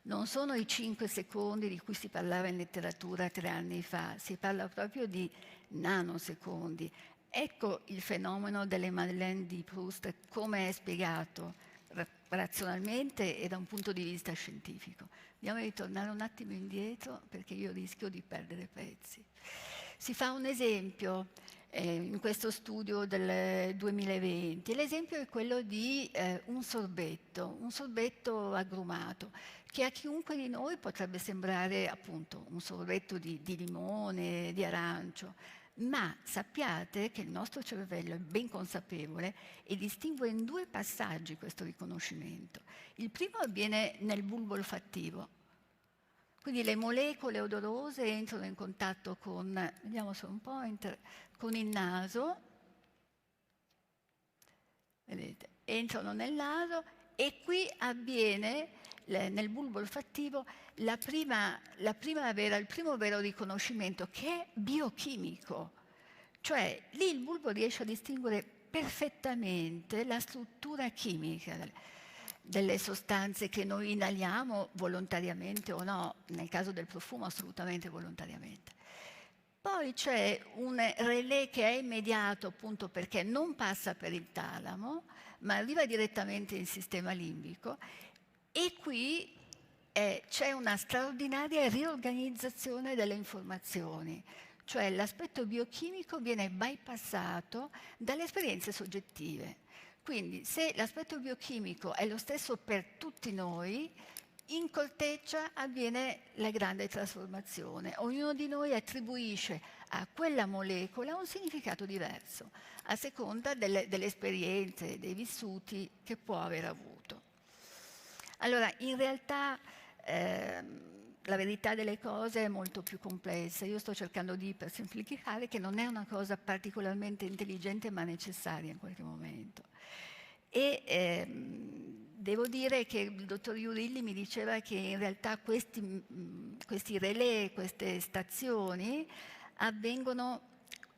Non sono i 5 secondi di cui si parlava in letteratura 3 anni fa, si parla proprio di nanosecondi. Ecco il fenomeno delle Madeleine di Proust, come è spiegato razionalmente e da un punto di vista scientifico. Andiamo a ritornare un attimo indietro perché io rischio di perdere pezzi. Si fa un esempio in questo studio del 2020. L'esempio è quello di un sorbetto agrumato, che a chiunque di noi potrebbe sembrare appunto un sorbetto di limone, di arancio, ma sappiate che il nostro cervello è ben consapevole e distingue in 2 passaggi questo riconoscimento. Il primo avviene nel bulbo olfattivo, quindi le molecole odorose entrano in contatto con, vediamo se un po', con il naso, vedete, entrano nel naso e qui avviene nel bulbo olfattivo il primo vero riconoscimento, che è biochimico. Cioè lì il bulbo riesce a distinguere perfettamente la struttura chimica delle sostanze che noi inaliamo volontariamente o no, nel caso del profumo assolutamente volontariamente. Poi c'è un relè che è immediato appunto perché non passa per il talamo, ma arriva direttamente in sistema limbico, e qui c'è una straordinaria riorganizzazione delle informazioni, cioè l'aspetto biochimico viene bypassato dalle esperienze soggettive. Quindi se l'aspetto biochimico è lo stesso per tutti noi, in corteccia avviene la grande trasformazione. Ognuno di noi attribuisce a quella molecola un significato diverso, a seconda delle esperienze, dei vissuti che può aver avuto. Allora, in realtà la verità delle cose è molto più complessa. Io sto cercando di semplificare che non è una cosa particolarmente intelligente ma necessaria in qualche momento. E devo dire che il dottor Iurilli mi diceva che in realtà questi relè, queste stazioni avvengono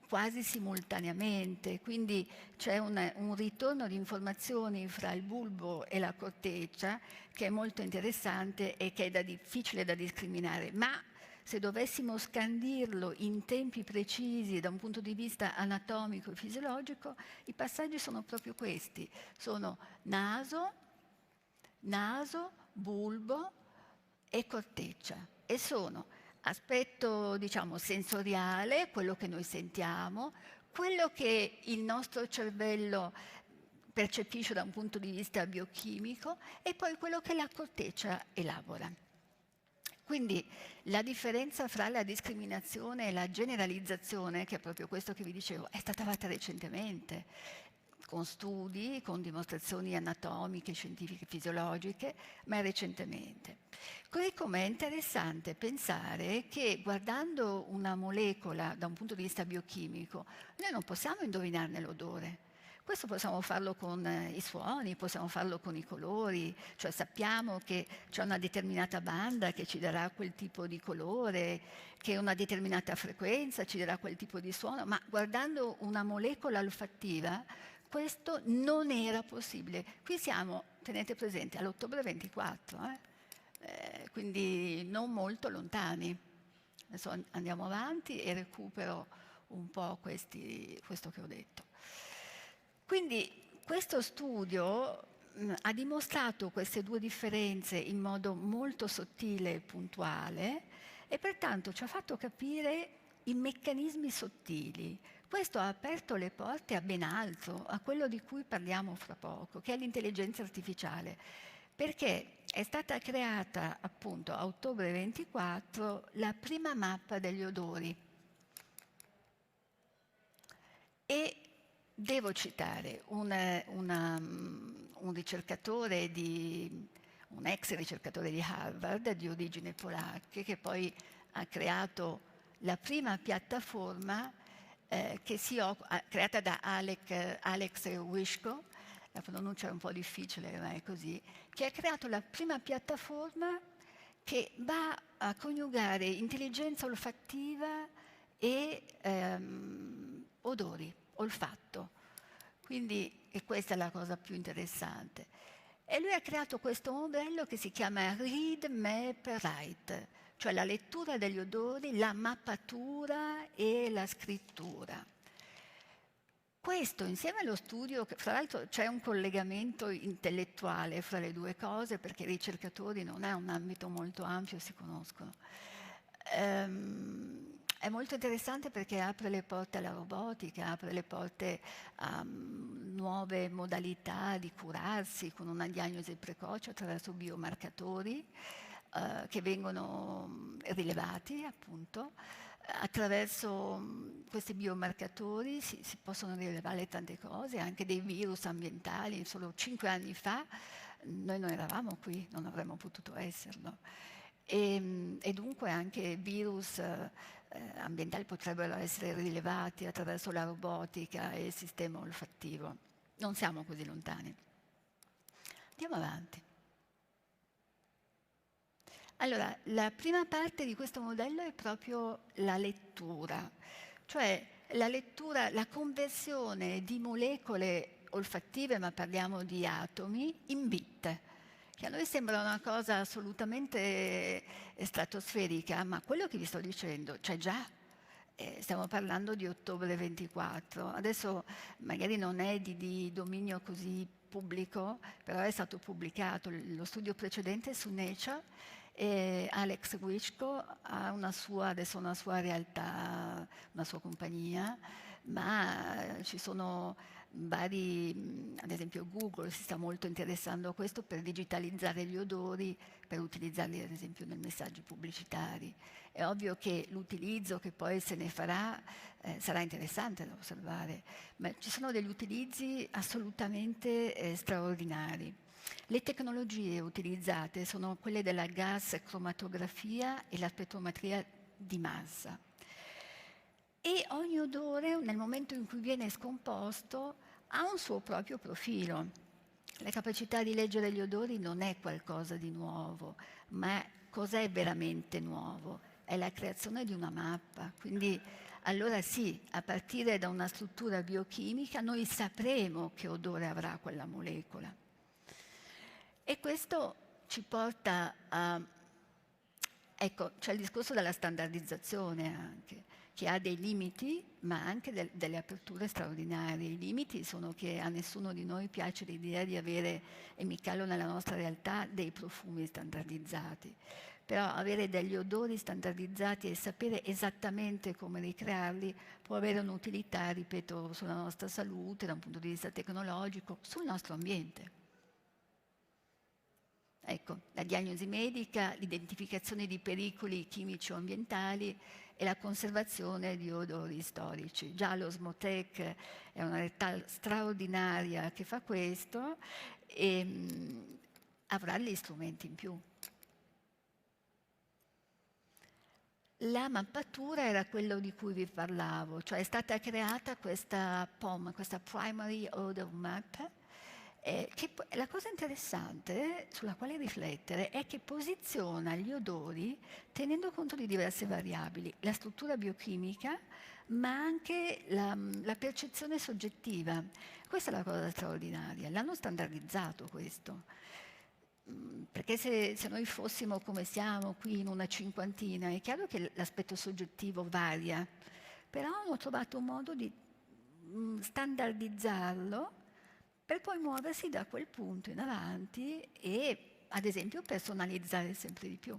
quasi simultaneamente, quindi c'è un ritorno di informazioni fra il bulbo e la corteccia che è molto interessante e che è difficile da discriminare, ma se dovessimo scandirlo in tempi precisi da un punto di vista anatomico e fisiologico, i passaggi sono proprio questi, sono naso, bulbo e corteccia, e sono aspetto, diciamo, sensoriale, quello che noi sentiamo, quello che il nostro cervello percepisce da un punto di vista biochimico e poi quello che la corteccia elabora. Quindi la differenza fra la discriminazione e la generalizzazione, che è proprio questo che vi dicevo, è stata fatta recentemente, con studi, con dimostrazioni anatomiche, scientifiche, fisiologiche, ma recentemente. Così come è interessante pensare che guardando una molecola da un punto di vista biochimico, noi non possiamo indovinarne l'odore. Questo possiamo farlo con i suoni, possiamo farlo con i colori, cioè sappiamo che c'è una determinata banda che ci darà quel tipo di colore, che una determinata frequenza ci darà quel tipo di suono, ma guardando una molecola olfattiva questo non era possibile. Qui siamo, tenete presente, all'ottobre 24, quindi non molto lontani. Adesso andiamo avanti e recupero un po' questo che ho detto. Quindi questo studio ha dimostrato queste 2 differenze in modo molto sottile e puntuale e pertanto ci ha fatto capire i meccanismi sottili. Questo ha aperto le porte a ben altro, a quello di cui parliamo fra poco, che è l'intelligenza artificiale, perché è stata creata appunto a ottobre 24 la prima mappa degli odori. E devo citare un ricercatore un ex ricercatore di Harvard, di origine polacche, che poi ha creato la prima piattaforma creata da Alex Wyszko, la pronuncia è un po' difficile, ma è così, che ha creato la prima piattaforma che va a coniugare intelligenza olfattiva e odori, olfatto. Quindi, e questa è la cosa più interessante. E lui ha creato questo modello che si chiama Read, Map, Write, cioè la lettura degli odori, la mappatura e la scrittura. questo, insieme allo studio, fra l'altro c'è un collegamento intellettuale fra le due cose, perché i ricercatori non è un ambito molto ampio, si conoscono. È molto interessante perché apre le porte alla robotica, apre le porte a nuove modalità di curarsi con una diagnosi precoce attraverso biomarcatori che vengono rilevati, appunto. Attraverso questi biomarcatori si possono rilevare tante cose, anche dei virus ambientali. Solo 5 anni fa noi non eravamo qui, non avremmo potuto esserlo. E dunque anche virus ambientali potrebbero essere rilevati attraverso la robotica e il sistema olfattivo. Non siamo così lontani. Andiamo avanti. Allora, la prima parte di questo modello è proprio la lettura, cioè la lettura, la conversione di molecole olfattive, ma parliamo di atomi, in bit, che a noi sembra una cosa assolutamente stratosferica, ma quello che vi sto dicendo c'è già. Stiamo parlando di ottobre 24. Adesso magari non è di dominio così pubblico, però è stato pubblicato lo studio precedente su Nature. E Alex Wischko ha adesso una sua realtà, una sua compagnia, ma ci sono vari, ad esempio Google si sta molto interessando a questo per digitalizzare gli odori, per utilizzarli ad esempio nei messaggi pubblicitari. È ovvio che l'utilizzo che poi se ne farà sarà interessante da osservare, ma ci sono degli utilizzi assolutamente straordinari. Le tecnologie utilizzate sono quelle della gas cromatografia e la spettrometria di massa. E ogni odore, nel momento in cui viene scomposto, ha un suo proprio profilo. La capacità di leggere gli odori non è qualcosa di nuovo, ma cos'è veramente nuovo? È la creazione di una mappa. Quindi allora sì, a partire da una struttura biochimica noi sapremo che odore avrà quella molecola. E questo ci porta a... Ecco, c'è il discorso della standardizzazione anche, che ha dei limiti, ma anche delle aperture straordinarie. I limiti sono che a nessuno di noi piace l'idea di avere, e mi calo nella nostra realtà, dei profumi standardizzati. Però avere degli odori standardizzati e sapere esattamente come ricrearli può avere un'utilità, ripeto, sulla nostra salute, da un punto di vista tecnologico, sul nostro ambiente. Ecco, la diagnosi medica, l'identificazione di pericoli chimici o ambientali e la conservazione di odori storici. Già l'Osmotec è una realtà straordinaria che fa questo e avrà gli strumenti in più. La mappatura era quello di cui vi parlavo, cioè è stata creata questa POM, questa Primary Odor Map, la cosa interessante sulla quale riflettere è che posiziona gli odori tenendo conto di diverse variabili, la struttura biochimica, ma anche la percezione soggettiva. Questa è la cosa straordinaria, l'hanno standardizzato questo. Perché se noi fossimo come siamo qui in una cinquantina, è chiaro che l'aspetto soggettivo varia, però hanno trovato un modo di standardizzarlo per poi muoversi da quel punto in avanti e, ad esempio, personalizzare sempre di più.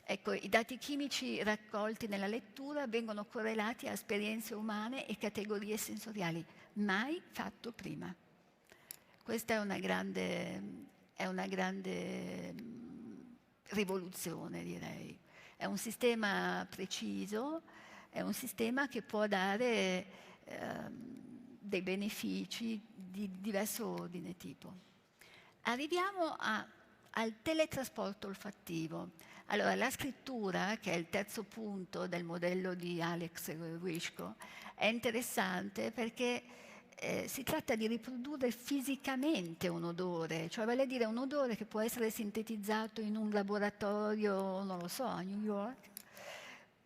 Ecco, i dati chimici raccolti nella lettura vengono correlati a esperienze umane e categorie sensoriali, mai fatto prima. Questa è una grande rivoluzione, direi. È un sistema preciso, è un sistema che può dare dei benefici di diverso ordine e tipo. Arriviamo al teletrasporto olfattivo. Allora, la scrittura, che è il terzo punto del modello di Alex Wischko, è interessante perché si tratta di riprodurre fisicamente un odore, cioè vale a dire un odore che può essere sintetizzato in un laboratorio, non lo so, a New York,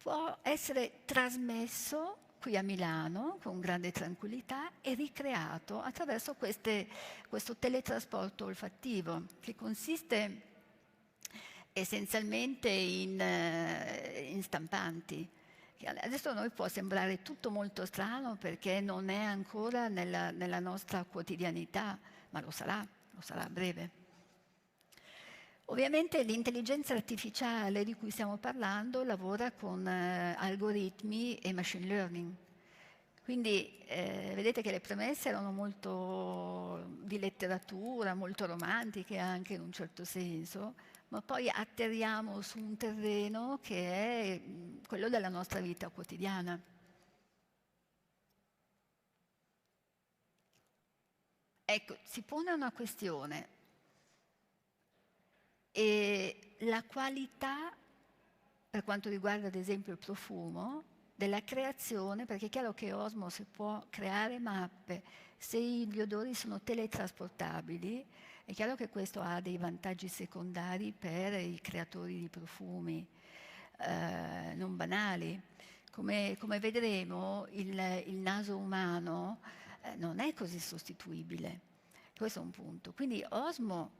può essere trasmesso qui a Milano con grande tranquillità e ricreato attraverso questo teletrasporto olfattivo che consiste essenzialmente in stampanti. che adesso a noi può sembrare tutto molto strano perché non è ancora nella nostra quotidianità, ma lo sarà a breve. Ovviamente l'intelligenza artificiale di cui stiamo parlando lavora con algoritmi e machine learning. Quindi vedete che le premesse erano molto di letteratura, molto romantiche anche in un certo senso, ma poi atterriamo su un terreno che è quello della nostra vita quotidiana. Ecco, si pone una questione. E la qualità, per quanto riguarda ad esempio il profumo, della creazione, perché è chiaro che Osmo si può creare mappe, se gli odori sono teletrasportabili, è chiaro che questo ha dei vantaggi secondari per i creatori di profumi non banali. Come vedremo, il naso umano non è così sostituibile. Questo è un punto. Quindi Osmo,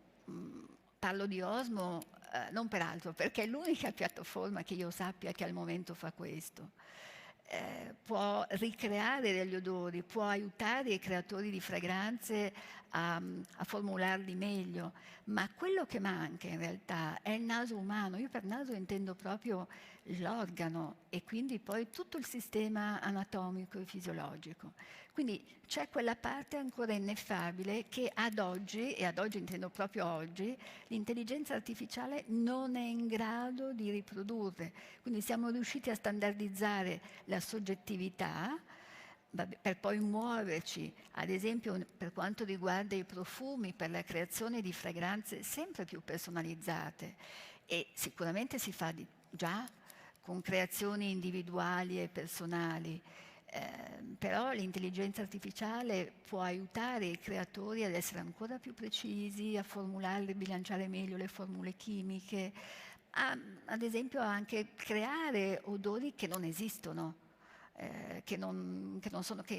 parlo di Osmo non per altro, perché è l'unica piattaforma che io sappia che al momento fa questo. Può ricreare degli odori, può aiutare i creatori di fragranze a formularli meglio, ma quello che manca in realtà è il naso umano. Io per naso intendo proprio l'organo e quindi poi tutto il sistema anatomico e fisiologico. Quindi c'è quella parte ancora ineffabile che ad oggi, e ad oggi intendo proprio oggi, l'intelligenza artificiale non è in grado di riprodurre. Quindi siamo riusciti a standardizzare la soggettività per poi muoverci, ad esempio per quanto riguarda i profumi, per la creazione di fragranze sempre più personalizzate. E sicuramente si fa già con creazioni individuali e personali. Però l'intelligenza artificiale può aiutare i creatori ad essere ancora più precisi, a formulare, bilanciare meglio le formule chimiche, ad esempio anche creare odori che non esistono. Che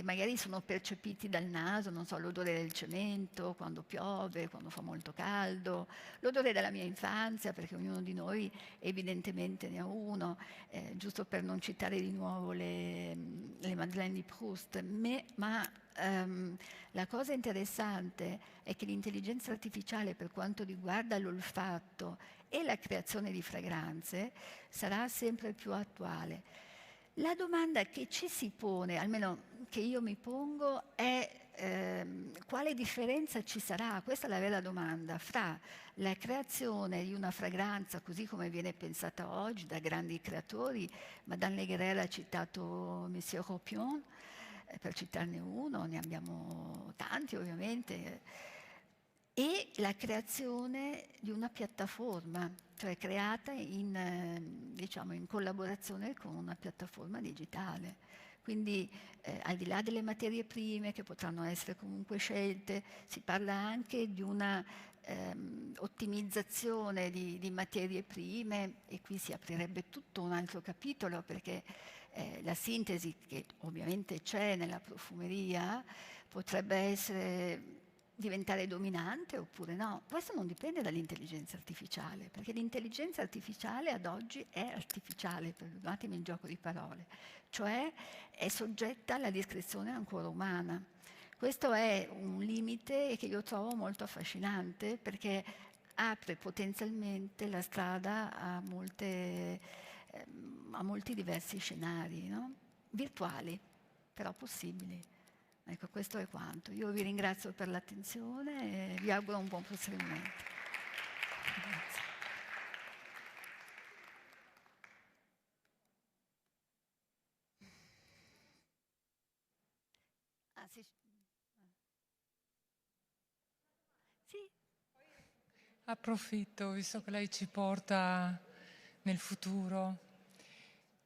magari sono percepiti dal naso, non so, l'odore del cemento quando piove, quando fa molto caldo, l'odore della mia infanzia, perché ognuno di noi evidentemente ne ha uno, giusto per non citare di nuovo le Madeleine di Proust, ma la cosa interessante è che l'intelligenza artificiale per quanto riguarda l'olfatto e la creazione di fragranze sarà sempre più attuale. La domanda che ci si pone, almeno che io mi pongo, è quale differenza ci sarà, questa è la vera domanda, fra la creazione di una fragranza così come viene pensata oggi da grandi creatori, Madame Leguerel ha citato Monsieur Ropion, per citarne uno, ne abbiamo tanti ovviamente, e la creazione di una piattaforma, cioè creata diciamo, in collaborazione con una piattaforma digitale. Quindi al di là delle materie prime che potranno essere comunque scelte, si parla anche di una ottimizzazione di materie prime e qui si aprirebbe tutto un altro capitolo perché la sintesi che ovviamente c'è nella profumeria potrebbe diventare dominante oppure no. Questo non dipende dall'intelligenza artificiale, perché l'intelligenza artificiale ad oggi è artificiale, perdonatemi il gioco di parole, cioè è soggetta alla descrizione ancora umana. Questo è un limite che io trovo molto affascinante perché apre potenzialmente la strada a molti diversi scenari, no? Virtuali, però possibili. Ecco, questo è quanto. Io vi ringrazio per l'attenzione e vi auguro un buon proseguimento. Grazie. Ah, sì. Sì. Approfitto, visto che lei ci porta nel futuro.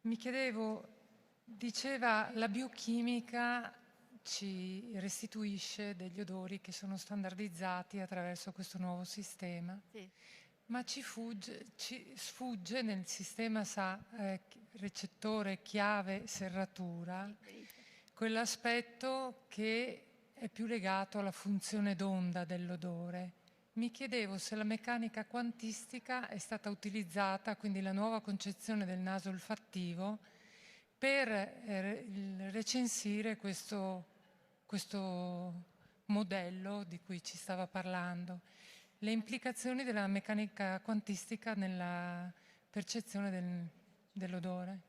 Mi chiedevo, diceva la biochimica ci restituisce degli odori che sono standardizzati attraverso questo nuovo sistema, Sì. ma ci sfugge nel sistema recettore, chiave, serratura, quell'aspetto che è più legato alla funzione d'onda dell'odore. Mi chiedevo se la meccanica quantistica è stata utilizzata, quindi la nuova concezione del naso olfattivo, per recensire questo modello di cui ci stava parlando, le implicazioni della meccanica quantistica nella percezione dell'odore.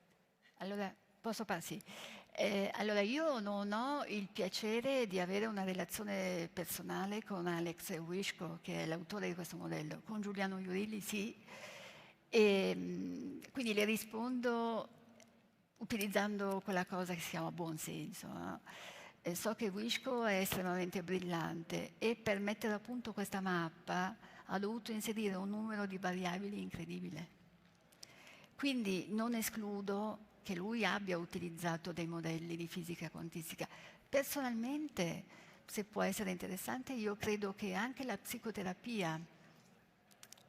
Allora, posso sì. Allora, io non ho il piacere di avere una relazione personale con Alex Wyszko, che è l'autore di questo modello. Con Giuliano Iurilli sì, e quindi le rispondo utilizzando quella cosa che si chiama buonsenso. No? So che Wyszko è estremamente brillante e per mettere a punto questa mappa ha dovuto inserire un numero di variabili incredibile. Quindi non escludo che lui abbia utilizzato dei modelli di fisica quantistica. Personalmente, se può essere interessante, io credo che anche la psicoterapia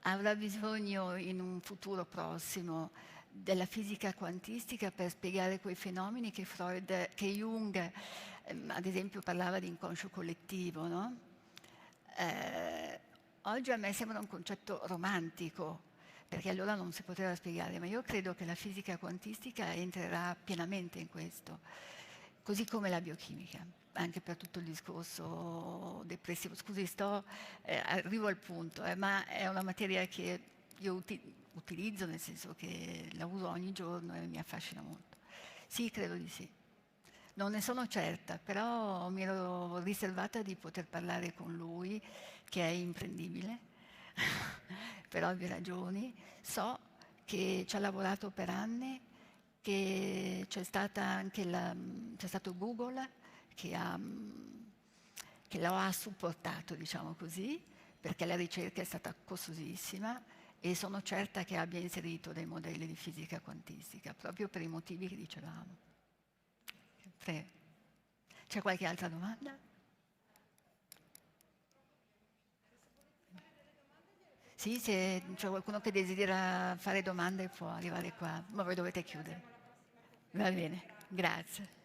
avrà bisogno in un futuro prossimo della fisica quantistica per spiegare quei fenomeni che Jung, ad esempio, parlava di inconscio collettivo. No? Oggi a me sembra un concetto romantico, perché allora non si poteva spiegare, ma io credo che la fisica quantistica entrerà pienamente in questo, così come la biochimica, anche per tutto il discorso depressivo. Scusi, arrivo al punto, ma è una materia che io utilizzo, nel senso che la uso ogni giorno e mi affascina molto. Sì, credo di sì. Non ne sono certa, però mi ero riservata di poter parlare con lui, che è imprendibile, per ovvie ragioni. So che ci ha lavorato per anni, che c'è stato Google che lo ha supportato, diciamo così, perché la ricerca è stata costosissima e sono certa che abbia inserito dei modelli di fisica quantistica, proprio per i motivi che dicevamo. Prego. C'è qualche altra domanda? Sì, se c'è qualcuno che desidera fare domande può arrivare qua, ma voi dovete chiudere. Va bene, grazie.